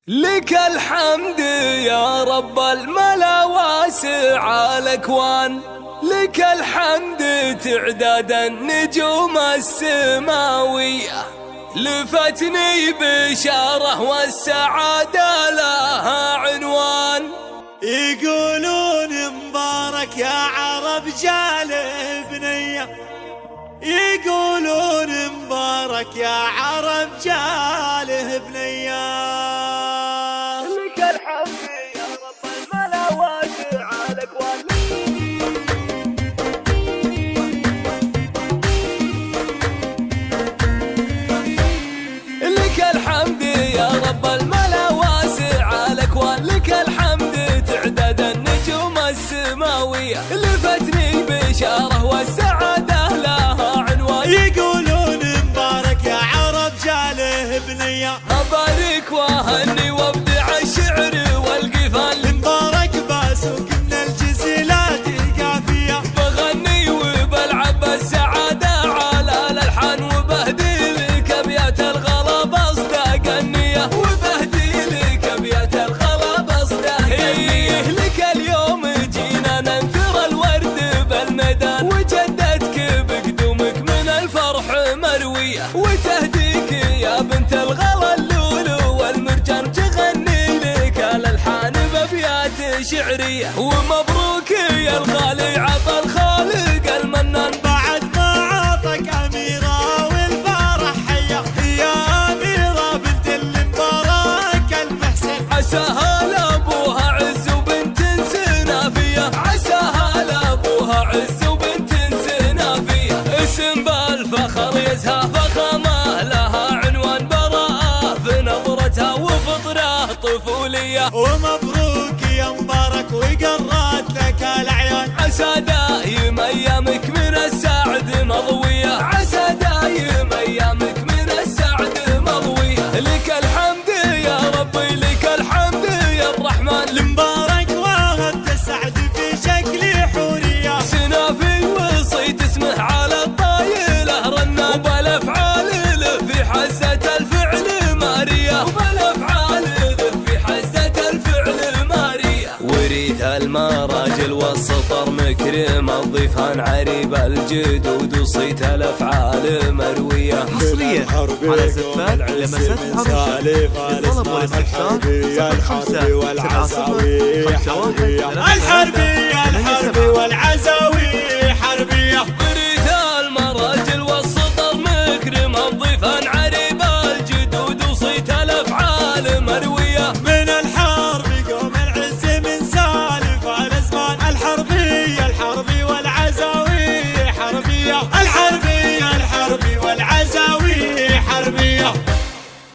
لك الحمد يا رب الملا واسع الأكوان، لك الحمد تعداد النجوم السماوية، لفتني بشارة والسعادة لها عنوان. يقولون مبارك يا عرب جاله بنية، يقولون مبارك يا عرب جاله بنية. لك الحمد يا رب الملا واسع الأكوان، لك الحمد يا رب الملا واسع الأكوان، لك الحمد تعداد النجوم السماوية، لفتني بشارة والسعادة لها عنوان. يقولون مبارك يا عرب جاله بنية، أبارك وأهني وابدع الشعر والقفال، مبارك باسوق من الجزيلات قافية، بغني وبلعب السعادة على الألحان، وبهدي لك أبيات الغلا بصدق النية، وبهدي لك أبيات الغلا بصدق النية. لك اليوم جينا ننثر الورد بالميدان، وجدتك بقدومك من الفرح مروية، وتهديك يا بنت الغلا اللولو والمرجان، تغني لك الألحان بأبيات شعرية. ومبروك يا الغالي عطى الخالق المنان، بعد ما عطك أميرة والفرح حية، يا أميرة بنت المبارك المحسن، عساها لأبوها عز وبنت سنافية، عساها لأبوها عز وبنت سنافية، اسم بالفخر يزهى فخامة لها عنوان، براءة في نظرتها وفطرة طفولية. ومبروك يا مبارك وقرات لك الأعيان، عسى دايم أيامك من السعد مضوية، عسى دايم أيامك من السعد مضوية. لك الحمد يا ربي، لك الحمد يا الرحمن، لمبارك وهبت السعد في شكل حورية، سنافي وصيت اسمه على الطايلة رنان، وبالأفعال له في حزة الفعل مارية، وبالأفعال له في حزة الفعل مارية. وريث المراجل والسطر مكرم، الضيفان عريب الجدود، وصيت الأفعال مروية. حصريا على زفات لمسات الحرشة للطلب والاستفسار 05 70 71 51 الحربي والعزاوي.